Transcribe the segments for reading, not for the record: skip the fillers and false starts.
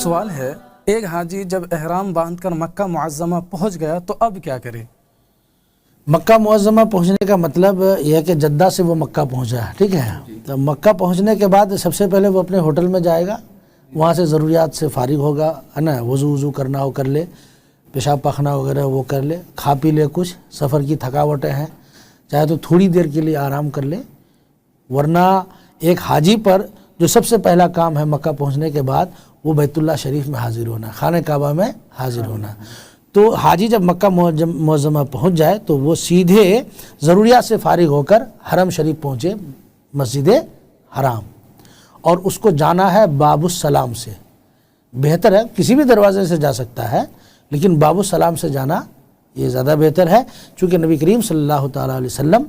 سوال ہے، ایک حاجی جب احرام باندھ کر مکہ معظمہ پہنچ گیا تو اب کیا کرے؟ مکہ معظمہ پہنچنے کا مطلب یہ ہے کہ جدہ سے وہ مکہ پہنچا ہے، ٹھیک ہے۔ تو مکہ پہنچنے کے بعد سب سے پہلے وہ اپنے ہوٹل میں جائے گا، وہاں سے ضروریات سے فارغ ہوگا، ہے نا، وضو کرنا ہو کر لے، پیشاب پاخانہ وغیرہ وہ کر لے، کھا پی لے، کچھ سفر کی تھکاوٹیں ہیں چاہے تو تھوڑی دیر کے لیے آرام کر لے۔ ورنہ ایک حاجی پر جو سب سے پہلا کام ہے مکہ پہنچنے کے بعد وہ بیت اللہ شریف میں حاضر ہونا، خانہ کعبہ میں حاضر ہونا۔ تو حاجی جب مکہ معظمہ پہنچ جائے تو وہ سیدھے ضروریات سے فارغ ہو کر حرم شریف پہنچے، مسجد حرام، اور اس کو جانا ہے باب السلام سے۔ بہتر ہے کسی بھی دروازے سے جا سکتا ہے، لیکن باب السلام سے جانا یہ زیادہ بہتر ہے، چونکہ نبی کریم صلی اللہ تعالیٰ علیہ وسلم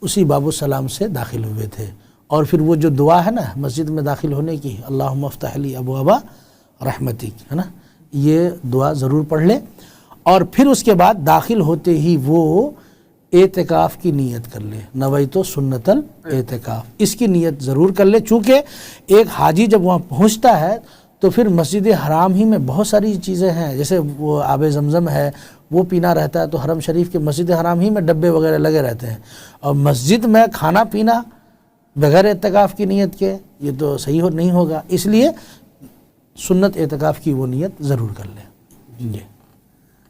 اسی باب السلام سے داخل ہوئے تھے۔ اور پھر وہ جو دعا ہے نا مسجد میں داخل ہونے کی، اللہم افتح لی ابواب رحمتک، ہے نا، یہ دعا ضرور پڑھ لے۔ اور پھر اس کے بعد داخل ہوتے ہی وہ اعتکاف کی نیت کر لے، نویت سنت الاعتکاف، اس کی نیت ضرور کر لے، چونکہ ایک حاجی جب وہاں پہنچتا ہے تو پھر مسجد حرام ہی میں بہت ساری چیزیں ہیں، جیسے وہ آب زمزم ہے وہ پینا رہتا ہے، تو حرم شریف کے مسجد حرام ہی میں ڈبے وغیرہ لگے رہتے ہیں، اور مسجد میں کھانا پینا بغیر اعتکاف کی نیت کے یہ تو صحیح نہیں ہوگا، اس لیے سنت اعتکاف کی وہ نیت ضرور کر لے۔ جی،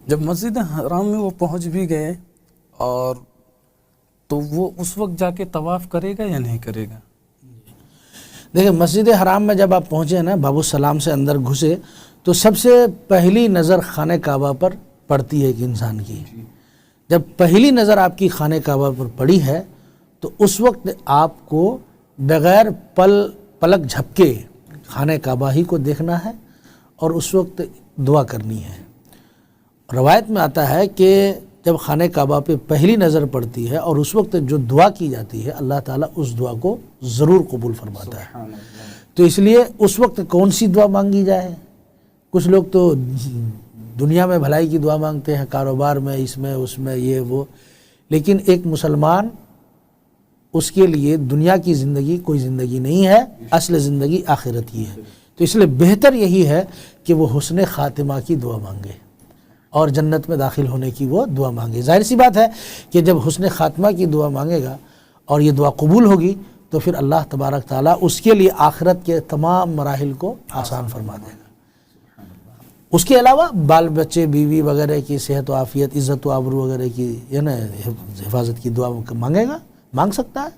جب مسجد حرام میں وہ پہنچ بھی گئے اور تو وہ اس وقت جا کے طواف کرے گا یا نہیں کرے گا؟ دیکھیں مسجد حرام میں جب آپ پہنچے نا، باب السلام سے اندر گھسے، تو سب سے پہلی نظر خانہ کعبہ پر پڑتی ہے ایک انسان کی۔ جب پہلی نظر آپ کی خانہ کعبہ پر پڑی ہے تو اس وقت آپ کو بغیر پلک جھپکے خانہ کعبہ ہی کو دیکھنا ہے اور اس وقت دعا کرنی ہے۔ روایت میں آتا ہے کہ جب خانہ کعبہ پہ پہلی نظر پڑتی ہے اور اس وقت جو دعا کی جاتی ہے اللہ تعالیٰ اس دعا کو ضرور قبول فرماتا ہے۔ تو اس لیے اس وقت کون سی دعا مانگی جائے؟ کچھ لوگ تو دنیا میں بھلائی کی دعا مانگتے ہیں، کاروبار میں، اس میں اس میں، یہ وہ، لیکن ایک مسلمان اس کے لیے دنیا کی زندگی کوئی زندگی نہیں ہے، اصل زندگی آخرت کی ہے۔ تو اس لیے بہتر یہی ہے کہ وہ حسن خاتمہ کی دعا مانگے اور جنت میں داخل ہونے کی وہ دعا مانگے۔ ظاہر سی بات ہے کہ جب حسن خاتمہ کی دعا مانگے گا اور یہ دعا قبول ہوگی تو پھر اللہ تبارک تعالیٰ اس کے لیے آخرت کے تمام مراحل کو آسان فرما دے گا۔ اس کے علاوہ بال بچے، بیوی وغیرہ کی صحت و عافیت، عزت و آبرو وغیرہ کی حفاظت کی دعا مانگے گا، مانگ سکتا ہے،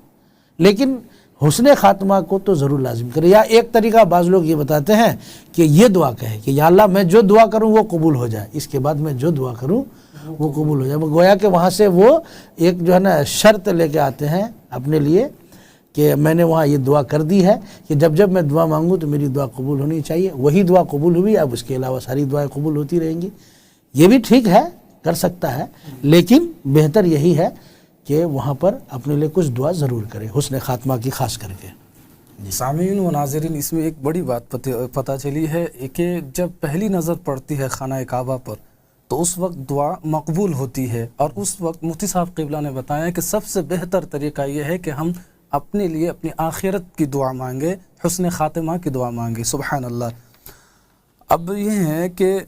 لیکن حسن خاتمہ کو تو ضرور لازم کرے۔ یا ایک طریقہ بعض لوگ یہ بتاتے ہیں کہ یہ دعا کہے کہ یا اللہ میں جو دعا کروں وہ قبول ہو جائے، اس کے بعد میں جو دعا کروں وہ قبول ہو جائے۔ گویا کہ وہاں سے وہ ایک جو ہے نا شرط لے کے آتے ہیں اپنے لیے کہ میں نے وہاں یہ دعا کر دی ہے کہ جب جب میں دعا مانگوں تو میری دعا قبول ہونی چاہیے، وہی دعا قبول ہوئی، اب اس کے علاوہ ساری دعائیں قبول ہوتی رہیں گی۔ یہ بھی ٹھیک ہے، کر سکتا ہے، لیکن بہتر یہی ہے کہ وہاں پر اپنے لیے کچھ دعا ضرور کرے، حسن خاتمہ کی خاص کر کے۔ سامعین و ناظرین، اس میں ایک بڑی بات پتہ چلی ہے کہ جب پہلی نظر پڑتی ہے خانہ کعبہ پر تو اس وقت دعا مقبول ہوتی ہے، اور اس وقت مفتی صاحب قبلہ نے بتایا کہ سب سے بہتر طریقہ یہ ہے کہ ہم اپنے لیے اپنی آخرت کی دعا مانگے، حسن خاتمہ کی دعا مانگے۔ سبحان اللہ۔ اب یہ ہے کہ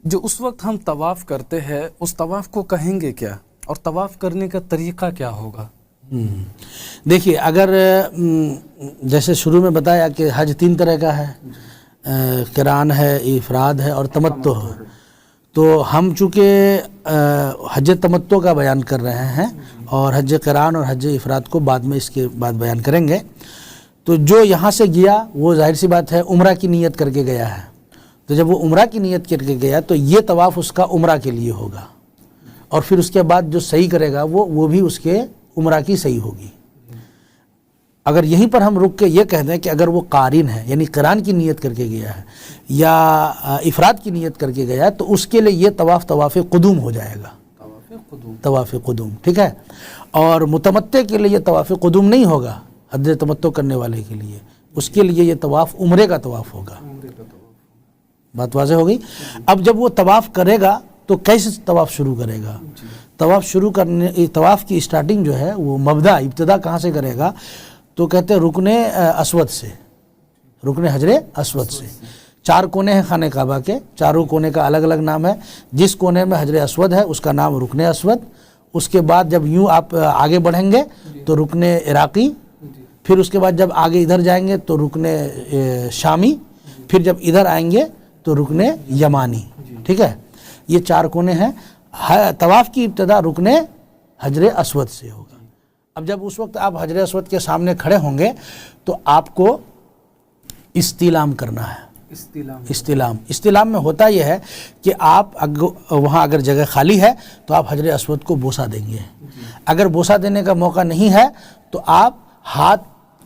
جو اس وقت ہم طواف کرتے ہیں اس طواف کو کہیں گے کیا، اور طواف کرنے کا طریقہ کیا ہوگا؟ دیکھیے، اگر جیسے شروع میں بتایا کہ حج 3 طرح کا ہے، قران ہے، افراد ہے اور تمتع ہے، تو ہم چونکہ حج تمتع کا بیان کر رہے ہیں اور حج قران اور حج افراد کو بعد میں اس کے بعد بیان کریں گے، تو جو یہاں سے گیا وہ ظاہر سی بات ہے عمرہ کی نیت کر کے گیا ہے، تو جب وہ عمرہ کی نیت کر کے گیا تو یہ طواف اس کا عمرہ کے لیے ہوگا، اور پھر اس کے بعد جو صحیح کرے گا وہ بھی اس کے عمرہ کی صحیح ہوگی۔ اگر یہیں پر ہم رک کے یہ کہہ دیں کہ اگر وہ قارن ہے یعنی قران کی نیت کر کے گیا ہے یا افراد کی نیت کر کے گیا ہے تو اس کے لیے یہ طواف قدوم ہو جائے گا، طواف قدوم، ٹھیک ہے۔ اور متمتع کے لیے یہ طواف قدوم نہیں ہوگا، حج تمتع کرنے والے کے لیے اس کے لیے یہ طواف عمرے کا طواف ہوگا۔ بات واضح ہو گئی؟ اب جب وہ طواف کرے گا تو کیسے طواف شروع کرے گا؟ طواف کی اسٹارٹنگ جو ہے وہ ابتدا کہاں سے کرے گا؟ تو کہتے ہیں رکن اسود سے، رکن حجر اسود سے 4 کونے ہیں خانہ کعبہ کے، چاروں کونے کا الگ الگ نام ہے. جس کونے میں حجر اسود ہے اس کا نام رکن اسود. اس کے بعد جب یوں آپ آگے بڑھیں گے تو رکن عراقی، پھر اس کے بعد جب آگے ادھر جائیں گے تو رکن شامی، پھر جب ادھر آئیں گے تو رکن یمانی. ٹھیک ہے، یہ 4 کونے ہیں. طواف کی ابتدا رکن حجر اسود سے ہوگا. اب جب اس وقت آپ حجر اسود کے سامنے کھڑے ہوں گے تو آپ کو استلام کرنا ہے. استلام میں ہوتا یہ ہے کہ آپ وہاں اگر جگہ خالی ہے تو آپ حجر اسود کو بوسہ دیں گے. اگر بوسہ دینے کا موقع نہیں ہے تو آپ ہاتھ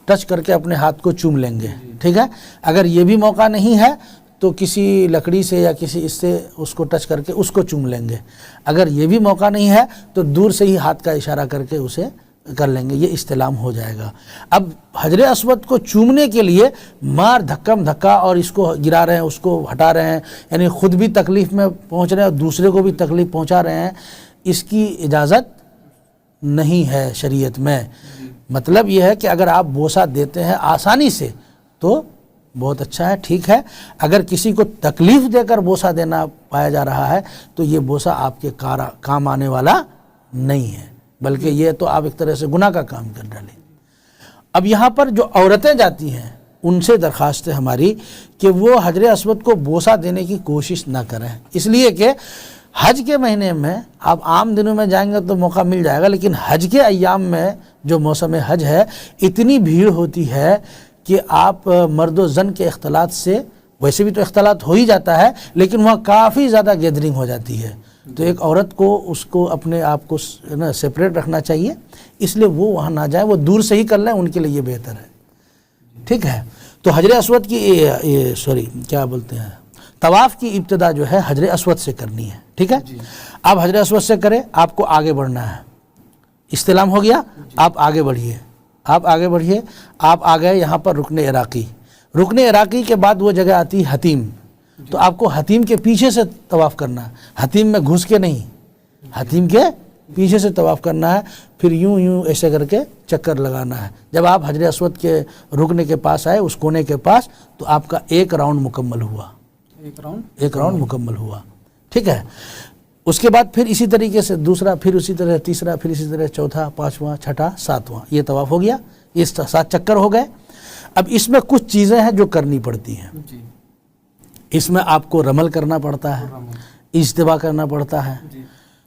ٹچ کر کے اپنے ہاتھ کو چوم لیں گے. ٹھیک ہے، اگر یہ بھی موقع نہیں ہے تو کسی لکڑی سے یا کسی اس سے اس کو ٹچ کر کے اس کو چوم لیں گے. اگر یہ بھی موقع نہیں ہے تو دور سے ہی ہاتھ کا اشارہ کر کے اسے کر لیں گے. یہ استلام ہو جائے گا. اب حجر اسود کو چومنے کے لیے مار دھکم دھکا اور اس کو گرا رہے ہیں، اس کو ہٹا رہے ہیں، یعنی خود بھی تکلیف میں پہنچ رہے ہیں اور دوسرے کو بھی تکلیف پہنچا رہے ہیں، اس کی اجازت نہیں ہے شریعت میں. مطلب یہ ہے کہ اگر آپ بوسہ دیتے ہیں آسانی سے تو بہت اچھا ہے، ٹھیک ہے. اگر کسی کو تکلیف دے کر بوسہ دینا پایا جا رہا ہے تو یہ بوسہ آپ کے کام آنے والا نہیں ہے، بلکہ یہ تو آپ ایک طرح سے گناہ کا کام کر ڈالیں. اب یہاں پر جو عورتیں جاتی ہیں ان سے درخواست ہے ہماری کہ وہ حجر اسود کو بوسہ دینے کی کوشش نہ کریں، اس لیے کہ حج کے مہینے میں آپ عام دنوں میں جائیں گے تو موقع مل جائے گا، لیکن حج کے ایام میں جو موسم حج ہے اتنی بھیڑ ہوتی ہے کہ آپ مرد و زن کے اختلاط سے، ویسے بھی تو اختلاط ہو ہی جاتا ہے لیکن وہاں کافی زیادہ گیدرنگ ہو جاتی ہے. تو ایک عورت کو اس کو اپنے آپ کو سپریٹ رکھنا چاہیے، اس لیے وہ وہاں نہ جائیں، وہ دور سے ہی کر لیں، ان کے لیے یہ بہتر ہے. ٹھیک ہے، تو حجر اسود کی طواف کی ابتدا جو ہے حجر اسود سے کرنی ہے. ٹھیک ہے، آپ حجر اسود سے کریں، آپ کو آگے بڑھنا ہے. استلام ہو گیا، آپ آگے بڑھیے، آپ آ گئے یہاں پر رکن عراقی. رکن عراقی کے بعد وہ جگہ آتی ہے حتیم. تو آپ کو حتیم کے پیچھے سے طواف کرنا ہے، حتیم میں گھس کے نہیں، حتیم کے پیچھے سے طواف کرنا ہے. پھر یوں ایسے کر کے چکر لگانا ہے. جب آپ حجر اسود کے رکنے کے پاس آئے، اس کونے کے پاس، تو آپ کا ایک راؤنڈ مکمل ہوا. ایک راؤنڈ مکمل ہوا. ٹھیک ہے، اس کے بعد پھر اسی طریقے سے دوسرا، پھر اسی طرح تیسرا، پھر اسی طرح چوتھا، پانچواں، چھٹا، ساتواں، یہ طواف ہو گیا. یہ 7 چکر ہو گئے. اب اس میں کچھ چیزیں ہیں جو کرنی پڑتی ہیں. اس میں آپ کو رمل کرنا پڑتا ہے، اجتبا کرنا پڑتا ہے.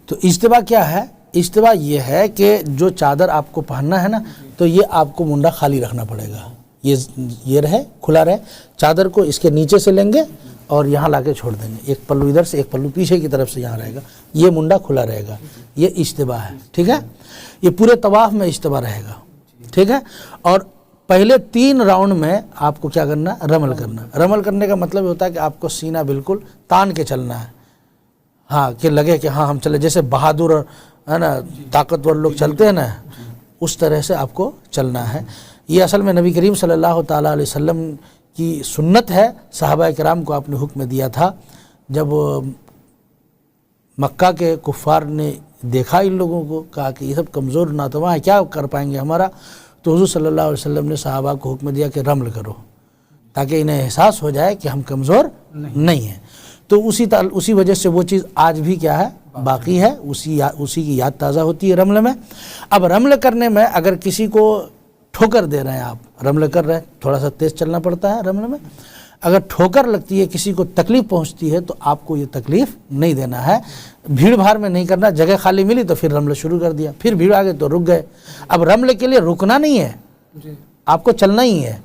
تو اجتبا کیا ہے؟ اجتبا یہ ہے کہ جو چادر آپ کو پہننا ہے نا، تو یہ آپ کو منڈا خالی رکھنا پڑے گا. یہ رہے، کھلا رہے. چادر کو اس کے نیچے سے لیں گے اور یہاں لا کے چھوڑ دیں گے. ایک پلو ادھر سے، ایک پلو پیچھے کی طرف سے یہاں رہے گا. یہ منڈا کھلا رہے گا. یہ اجتبا ہے. ٹھیک ہے، یہ پورے طواف میں اجتبا رہے گا. ٹھیک ہے، اور پہلے 3 راؤنڈ میں آپ کو کیا کرنا؟ رمل کرنا. رمل کرنے کا مطلب ہوتا ہے کہ آپ کو سینہ بالکل تان کے چلنا ہے. ہاں، کہ لگے کہ ہاں ہم چلے، جیسے بہادر ہے نا، طاقتور لوگ چلتے ہیں نا، اس طرح سے آپ کو چلنا ہے. یہ اصل میں نبی کریم صلی اللہ تعالیٰ علیہ وسلم کی سنت ہے. صحابہ کرام کو آپ نے حکم دیا تھا. جب مکہ کے کفار نے دیکھا ان لوگوں کو، کہا کہ یہ سب کمزور ناتواں ہیں، کیا کر پائیں گے ہمارا، تو حضور صلی اللہ علیہ وسلم نے صحابہ کو حکم دیا کہ رمل کرو، تاکہ انہیں احساس ہو جائے کہ ہم کمزور نہیں ہیں. تو اسی وجہ سے وہ چیز آج بھی کیا ہے؟ باقی ہے. اسی کی یاد تازہ ہوتی ہے رمل میں. اب رمل کرنے میں اگر کسی کو ٹھوکر دے رہے ہیں، آپ رمل کر رہے ہیں، تھوڑا سا تیز چلنا پڑتا ہے رمل میں. اگر ٹھوکر لگتی ہے، کسی کو تکلیف پہنچتی ہے، تو آپ کو یہ تکلیف نہیں دینا ہے. بھیڑ بھاڑ میں نہیں کرنا. جگہ خالی ملی تو پھر رمل شروع کر دیا، پھر بھیڑ آ گئی تو رک گئے. اب رمل کے لیے رکنا نہیں ہے، آپ کو چلنا ہی ہے.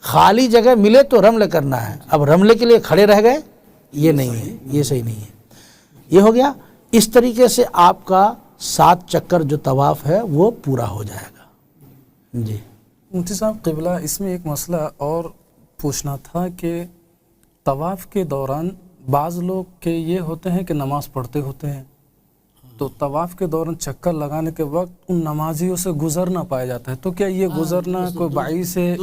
خالی جگہ ملے تو رمل کرنا ہے. اب رمل کے لیے کھڑے رہ گئے، یہ نہیں ہے، یہ صحیح نہیں ہے. یہ ہو گیا. اس طریقے سے آپ کا 7 چکر جو طواف ہے وہ پورا ہو جائے گا. جی مفتی صاحب قبلہ، اس میں ایک مسئلہ اور پوچھنا تھا کہ طواف کے دوران بعض لوگ کے یہ ہوتے ہیں کہ نماز پڑھتے ہوتے ہیں، تو طواف کے دوران چکر لگانے کے وقت ان نمازیوں سے گزرنا پایا جاتا ہے، تو کیا یہ گزرنا کوئی باعث ہے؟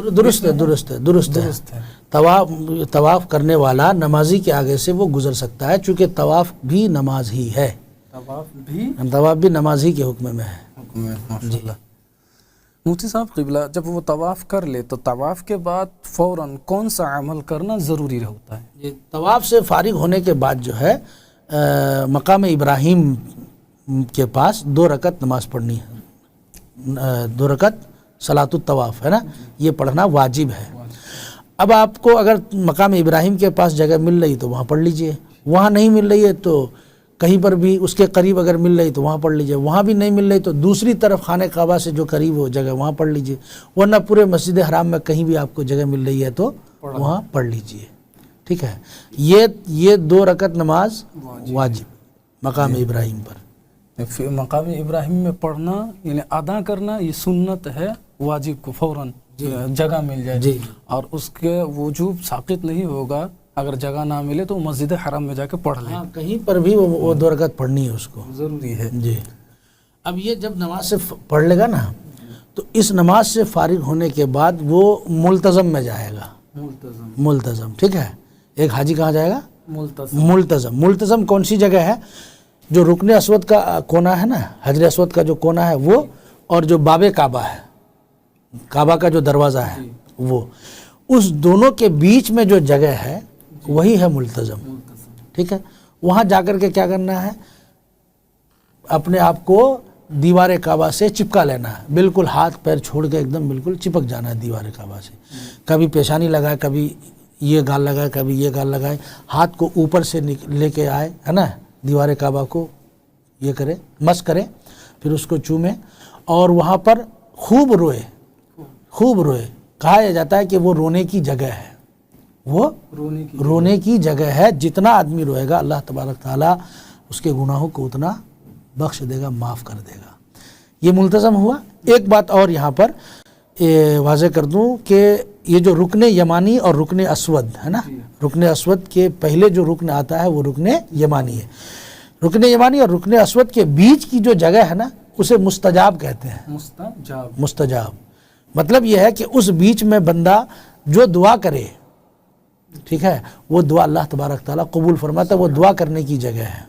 درست ہے. طواف کرنے والا نمازی کے آگے سے وہ گزر سکتا ہے، چونکہ طواف بھی نماز ہی ہے. طواف بھی نماز ہی کے حکم میں ہے. ماشاءاللہ. مفتی صاحب قبلہ جب وہ طواف کر لے تو طواف کے بعد فوراً کون سا عمل کرنا ضروری ہوتا ہے؟ یہ طواف سے فارغ ہونے کے بعد جو ہے مقام ابراہیم کے پاس 2 رکعت نماز پڑھنی ہے، 2 رکعت صلاۃ الطواف ہے نا، یہ پڑھنا واجب ہے۔ اب آپ کو اگر مقام ابراہیم کے پاس جگہ مل رہی تو وہاں پڑھ لیجئے، وہاں نہیں مل رہی ہے تو کہیں پر بھی اس کے قریب اگر مل رہی تو وہاں پڑھ لیجئے، وہاں بھی نہیں مل رہی تو دوسری طرف خانہ کعبہ سے جو قریب ہو جگہ وہاں پڑھ لیجئے، ورنہ پورے مسجد حرام میں کہیں بھی آپ کو جگہ مل رہی ہے تو وہاں پڑھ لیجئے، ٹھیک ہے۔ یہ 2 رکعت نماز واجب مقام ابراہیم پر۔ مقام ابراہیم میں پڑھنا یعنی ادا کرنا یہ سنت ہے، واجب کو فوراً جگہ مل جائے جی، اور اس کے وجوب ساقط نہیں ہوگا، اگر جگہ نہ ملے تو مسجد حرام میں جا کے پڑھ لیں، کہیں پر بھی وہ 2 رکعت پڑھنی ہے اس کو، ضروری ہے جی۔ اب یہ جب نماز سے پڑھ لے گا نا تو اس نماز سے فارغ ہونے کے بعد وہ ملتزم میں جائے گا، ملتزم، ٹھیک ہے۔ ایک حاجی کہاں جائے گا؟ ملتزم۔ ملتزم کون سی جگہ ہے؟ جو رکن اسود کا کونا ہے نا، حجر اسود کا جو کونا ہے وہ، اور جو باب کعبہ ہے، کعبہ کا جو دروازہ ہے وہ، اس دونوں کے بیچ میں جو جگہ ہے وہی ہے ملتزم، ٹھیک ہے۔ وہاں جا کر کے کیا کرنا ہے؟ اپنے آپ کو دیوار کعبہ سے چپکا لینا ہے، بالکل ہاتھ پیر چھوڑ کے ایک دم بالکل چپک جانا ہے دیوار کعبہ سے، کبھی پیشانی لگائے، کبھی یہ گال لگائے، کبھی یہ گال لگائے، ہاتھ کو اوپر سے لے کے آئے ہے نا، دیوار کعبہ کو یہ کرے، مس کرے، پھر اس کو چومے اور وہاں پر خوب روئے۔ کہا جاتا ہے کہ وہ رونے کی جگہ ہے، وہ رونے کی جگہ ہے، جتنا آدمی روئے گا اللہ تبارک تعالیٰ اس کے گناہوں کو اتنا بخش دے گا، معاف کر دے گا۔ یہ ملتزم ہوا۔ ایک بات اور یہاں پر واضح کر دوں کہ یہ جو رکن یمانی اور رکن اسود ہے نا، رکن اسود کے پہلے جو رکن آتا ہے وہ رکن یمانی ہے، رکن یمانی اور رکن اسود کے بیچ کی جو جگہ ہے نا اسے مستجاب کہتے ہیں، مستجاب مطلب یہ ہے کہ اس بیچ میں بندہ جو دعا کرے، ٹھیک ہے، وہ دعا اللہ تبارک تعالیٰ قبول فرماتا ہے، وہ دعا کرنے کی جگہ ہے،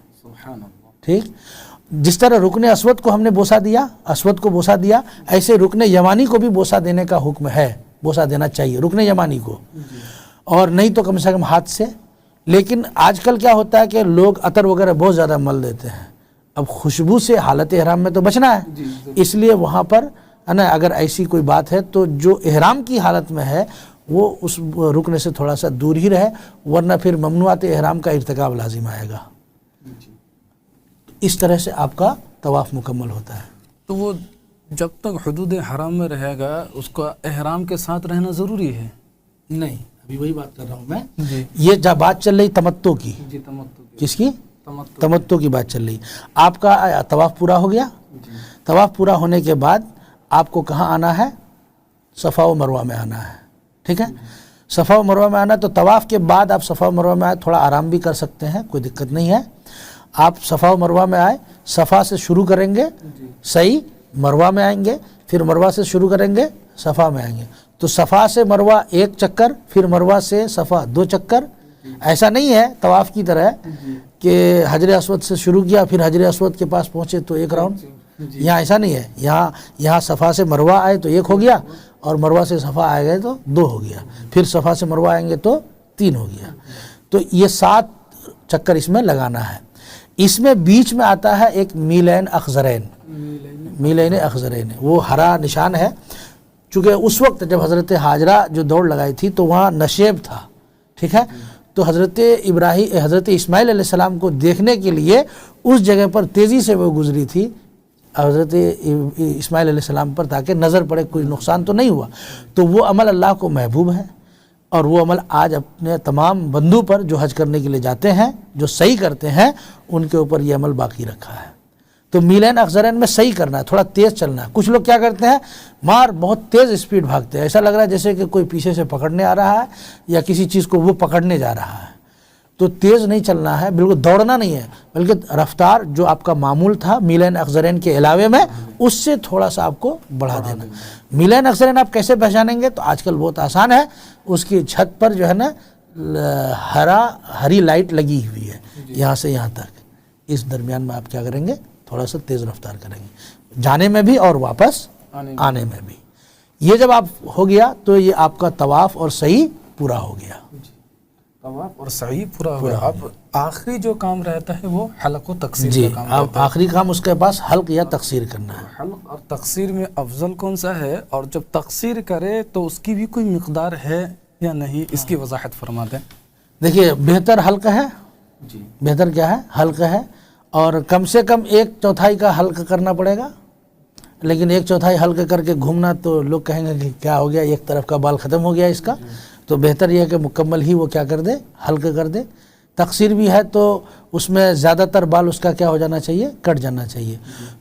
ٹھیک۔ جس طرح رکن اسود کو ہم نے بوسہ دیا، اسود کو بوسہ دیا، ایسے رکن یمانی کو بھی بوسہ دینے کا حکم ہے، بوسہ دینا چاہیے رکن یمانی کو، اور نہیں تو کم سے کم ہاتھ سے۔ لیکن آج کل کیا ہوتا ہے کہ لوگ عطر وغیرہ بہت زیادہ مل دیتے ہیں، اب خوشبو سے حالت احرام میں تو بچنا ہے، اس لیے وہاں پر اگر ایسی کوئی بات ہے تو جو احرام کی حالت میں ہے وہ اس رکن سے تھوڑا سا دور ہی رہے، ورنہ پھر ممنوعات احرام کا ارتکاب لازم آئے گا۔ اس طرح سے آپ کا طواف مکمل ہوتا ہے۔ تو وہ جب تک حدود حرام میں رہے گا اس کا احرام کے ساتھ رہنا ضروری ہے؟ نہیں، ابھی وہی بات کر رہا ہوں میں، یہ جب بات چل رہی تمتع کی، کس کی؟ تمتع کی بات چل رہی۔ آپ کا طواف پورا ہو گیا، طواف پورا ہونے کے بعد آپ کو کہاں آنا ہے؟ صفا و مروہ میں آنا ہے، ٹھیک ہے۔ صفا و مروہ میں آنا، تو طواف کے بعد آپ صفا و مروہ میں آئے، تھوڑا آرام بھی کر سکتے ہیں، کوئی دقت نہیں ہے۔ آپ صفا و مروہ میں آئے، صفا سے شروع کریں گے، صحیح، مروہ میں آئیں گے، پھر مروہ سے شروع کریں گے، صفا میں آئیں گے، تو صفا سے مروہ 1 چکر، پھر مروہ سے صفا 2 چکر۔ ایسا نہیں ہے طواف کی طرح کہ حجر اسود سے شروع کیا پھر حجر اسود کے پاس پہنچے تو 1 راؤنڈ، یہاں ایسا نہیں ہے، یہاں صفا سے مروہ آئے تو 1 ہو گیا، اور مروہ سے صفا آئے گئے تو 2 ہو گیا، پھر صفا سے مروہ آئیں گے تو 3 ہو گیا، تو یہ 7 چکر اس میں لگانا ہے۔ اس میں بیچ میں آتا ہے ایک میلین اخضرین، میلین اخضرین، وہ ہرا نشان ہے، چونکہ اس وقت جب حضرت حاجرہ جو دوڑ لگائی تھی تو وہاں نشیب تھا، ٹھیک ہے، تو حضرت اسماعیل علیہ السلام کو دیکھنے کے لیے اس جگہ پر تیزی سے وہ گزری تھی حضرت اسماعیل علیہ السلام پر، تاکہ نظر پڑے کوئی نقصان تو نہیں ہوا، تو وہ عمل اللہ کو محبوب ہے، اور وہ عمل آج اپنے تمام بندوں پر جو حج کرنے کے لیے جاتے ہیں، جو صحیح کرتے ہیں، ان کے اوپر یہ عمل باقی رکھا ہے۔ تو میلین اخضرین میں صحیح کرنا ہے، تھوڑا تیز چلنا ہے۔ کچھ لوگ کیا کرتے ہیں، بہت تیز اسپیڈ بھاگتے ہیں، ایسا لگ رہا ہے جیسے کہ کوئی پیچھے سے پکڑنے آ رہا ہے یا کسی چیز کو وہ پکڑنے جا رہا ہے، تو تیز نہیں چلنا ہے، بالکل دوڑنا نہیں ہے، بلکہ رفتار جو آپ کا معمول تھا میلین اخضرین کے علاوے میں اس سے تھوڑا سا آپ کو بڑھا دینا۔ میلین اخضرین آپ کیسے پہچانیں گے؟ تو آج کل بہت آسان ہے، اس کی چھت پر جو ہے نا ہری لائٹ لگی ہوئی ہے، یہاں سے یہاں تک، اس درمیان میں آپ کیا کریں گے؟ تھوڑا سا تیز رفتار کریں گے، جانے میں بھی اور واپس آنے میں بھی۔ یہ جب آپ ہو گیا تو یہ آپ کا طواف اور سعی پورا ہو گیا. طواف اور سعی پورا ہو گیا. اب آخری جو کام رہتا ہے وہ حلق و تقصیر جی کا کام اب رہتا ہے. آخری کام اس کے پاس حلق یا تقصیر کرنا ہے. حلق اور تقصیر میں افضل کون سا ہے، اور جب تقصیر کرے تو اس کی بھی کوئی مقدار ہے یا نہیں، اس کی وضاحت فرما دیں. دیکھیے بہتر حلق ہے. جی بہتر کیا ہے؟ حلق ہے. اور کم سے کم 1/4 کا حلق کرنا پڑے گا. لیکن 1/4 حلق کر کے گھومنا تو لوگ کہیں گے کہ کیا ہو گیا، ایک طرف کا بال ختم ہو گیا اس کا. تو بہتر یہ ہے کہ مکمل ہی وہ کیا کر دے، حلق کر دے. تقصیر بھی ہے تو اس میں زیادہ تر بال اس کا کیا ہو جانا چاہیے، کٹ جانا چاہیے.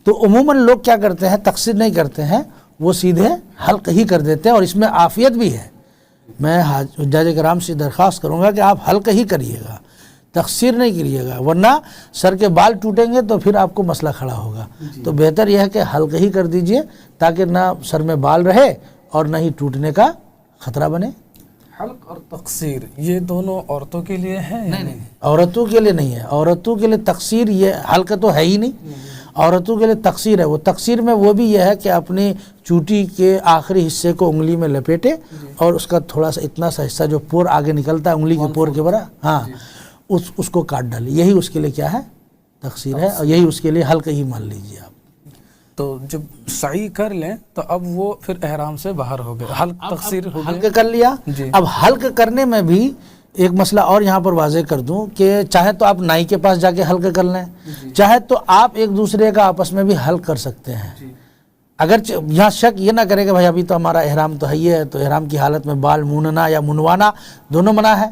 تو عموماً لوگ کیا کرتے ہیں، تقصیر نہیں کرتے ہیں، وہ سیدھے حلق ہی کر دیتے ہیں. اور اس میں عافیت بھی ہے. میں حجاج کرام سے درخواست کروں گا کہ آپ حلق ہی کریے گا، تقصیر نہیں کریے گا، ورنہ سر کے بال ٹوٹیں گے تو پھر آپ کو مسئلہ کھڑا ہوگا. تو بہتر یہ ہے کہ حلق ہی کر دیجئے تاکہ نہ سر میں بال رہے اور نہ ہی ٹوٹنے کا خطرہ بنے. حلق اور تقصیر یہ دونوں عورتوں کے لیے ہے؟ نہیں، عورتوں کے لیے نہیں ہے. عورتوں کے لیے تقصیر، یہ حلق تو ہے ہی نہیں. عورتوں کے لیے تقصیر ہے. وہ تقصیر میں وہ بھی یہ ہے کہ اپنی چوٹی کے آخری حصے کو انگلی میں لپیٹے اور اس کا تھوڑا سا اتنا سا حصہ جو پور آگے نکلتا ہے انگلی کے پور کے برا، ہاں اس کو کاٹ ڈالے. یہی اس کے لیے کیا ہے، تقصیر ہے. اور یہی اس کے لیے حلق ہی مان لیجیے آپ. تو جب سعی کر لیں تو اب وہ پھر احرام سے باہر ہو گئے، حلق تقصیر ہو گئے. حلق کر لیا. اب حلق کرنے میں بھی ایک مسئلہ اور یہاں پر واضح کر دوں کہ چاہے تو آپ نائی کے پاس جا کے حلق کر لیں، چاہے تو آپ ایک دوسرے کا آپس میں بھی حلق کر سکتے ہیں. اگر یہاں شک یہ نہ کرے کہ بھائی ابھی تو ہمارا احرام تو ہے ہی ہے، تو احرام کی حالت میں بال موننا یا منوانا دونوں منع ہے.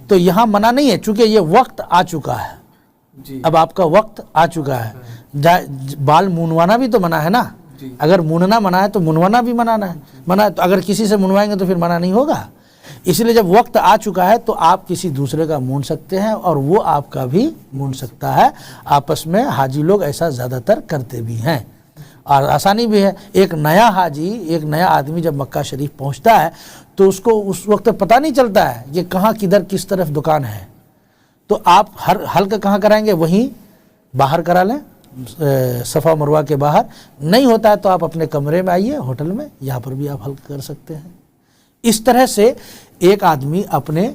تو یہاں منع نہیں ہے، چونکہ یہ وقت آ چکا ہے. اب آپ کا وقت آ چکا ہے. بال مونوانا بھی تو منع ہے نا. اگر موننا منع ہے تو منوانا بھی منع ہے. تو اگر کسی سے منوائیں گے تو پھر منع نہیں ہوگا. اس لیے جب وقت آ چکا ہے تو آپ کسی دوسرے کا مون سکتے ہیں اور وہ آپ کا بھی مون سکتا ہے. آپس میں حاجی لوگ ایسا زیادہ تر کرتے بھی ہیں اور آسانی بھی ہے. ایک نیا حاجی، ایک نیا آدمی جب مکہ شریف پہنچتا ہے تو اس کو اس وقت پتہ نہیں چلتا ہے کہ کہاں کدھر کس طرف دکان ہے. تو آپ ہر حلق کہاں کرائیں گے، وہیں باہر کرا لیں، صفا مروہ کے باہر. نہیں ہوتا ہے تو آپ اپنے کمرے میں آئیے ہوٹل میں، یہاں پر بھی آپ حلق کر سکتے ہیں. اس طرح سے ایک آدمی اپنے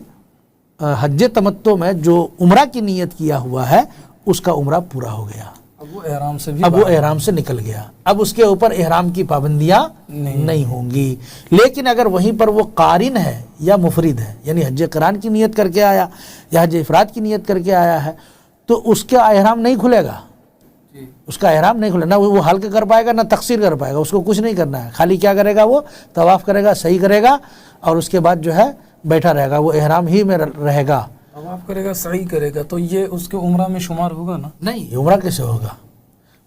حج تمتع میں جو عمرہ کی نیت کیا ہوا ہے اس کا عمرہ پورا ہو گیا. اب وہ احرام سے بھی احرام سے نکل گیا. اب اس کے اوپر احرام کی پابندیاں نہیں ہوں گی. لیکن اگر وہیں پر وہ قارن ہے یا مفرد ہے، یعنی حج قران کی نیت کر کے آیا یا حج افراد کی نیت کر کے آیا ہے، تو اس کا احرام نہیں کھلے گا. اس کا احرام نہیں کھلے، نہ وہ حلق کر پائے گا نہ تقصیر کر پائے گا. اس کو کچھ نہیں کرنا ہے. خالی کیا کرے گا، وہ طواف کرے گا، صحیح کرے گا اور اس کے بعد جو ہے بیٹھا رہے گا. وہ احرام ہی میں رہے گا. طواف کرے گا، صحیح کرے گا، تو یہ اس کے عمرہ میں شمار ہوگا نا؟ نہیں، عمرہ کیسے ہوگا؟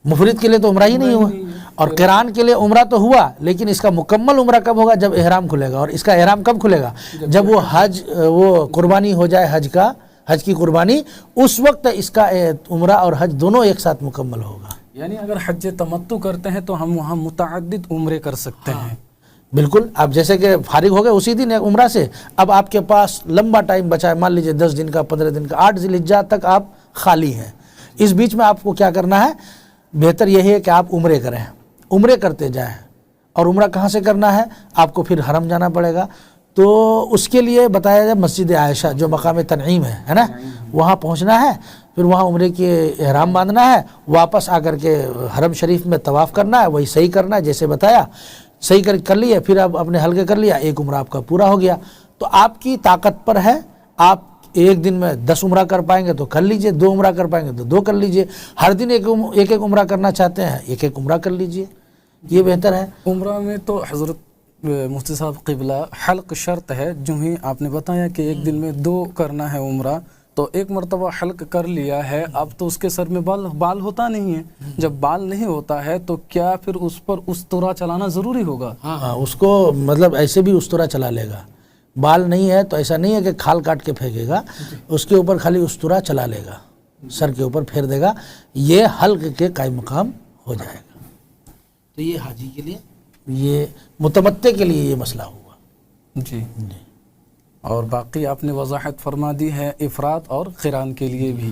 مفرد کے لیے تو عمرہ ہی نہیں ہوا. اور قران کے لیے عمرہ تو ہوا، لیکن اس کا مکمل عمرہ کب ہوگا؟ جب احرام کھلے گا. اور اس کا احرام کب کھلے گا؟ جب وہ قربانی ہو جائے، حج کی قربانی، اس وقت اس کا عمرہ اور حج دونوں ایک ساتھ مکمل ہوگا. یعنی اگر حج تمتع کرتے ہیں تو ہم وہاں متعدد عمرے کر سکتے ہیں. بالکل. آپ جیسے کہ فارغ ہو گئے اسی دن عمرہ سے، اب آپ کے پاس لمبا ٹائم بچا ہے، مان لیجئے 10 دن کا، 15 دن کا، 8 ذی الحجہ تک آپ خالی ہیں. اس بیچ میں آپ کو کیا کرنا ہے؟ بہتر یہی ہے کہ آپ عمرے کریں، عمرے کرتے جائیں. اور عمرہ کہاں سے کرنا ہے؟ آپ کو پھر حرم جانا پڑے گا. تو اس کے لیے بتایا جائے مسجد عائشہ جو مقام تنعیم ہے نا، وہاں پہنچنا ہے، پھر وہاں عمرے کے احرام باندھنا ہے، واپس آ کر کے حرم شریف میں طواف کرنا ہے، وہی صحیح کرنا ہے جیسے بتایا. صحیح کر لیا، پھر آپ اپنے حلقے کر لیا، ایک عمرہ آپ کا پورا ہو گیا. تو آپ کی طاقت پر ہے، آپ ایک دن میں 10 عمرہ کر پائیں گے تو کر لیجئے، 2 عمرہ کر پائیں گے تو 2 کر لیجئے. ہر دن ایک عمرہ کرنا چاہتے ہیں، ایک عمرہ کر لیجئے، یہ بہتر ہے. عمرہ میں تو حضرت مفتی صاحب قبلہ حلق شرط ہے. جو ہی آپ نے بتایا کہ ایک دن میں 2 کرنا ہے عمرہ، تو ایک مرتبہ حلق کر لیا ہے، اب تو اس کے سر میں بال ہوتا نہیں ہے. جب بال نہیں ہوتا ہے تو کیا پھر اس پر استورا چلانا ضروری ہوگا؟ ہاں، اس کو مطلب ایسے بھی استورا چلا لے گا. بال نہیں ہے تو ایسا نہیں ہے کہ کھال کاٹ کے پھینکے گا، اس کے اوپر خالی استورا چلا لے گا، سر کے اوپر پھیر دے گا. یہ حلق کے قائم مقام ہو جائے گا. تو یہ حاجی کے لیے، یہ متمتع کے لیے یہ مسئلہ ہوا. جی. اور باقی آپ نے وضاحت فرما دی ہے افراد اور قران کے لیے بھی.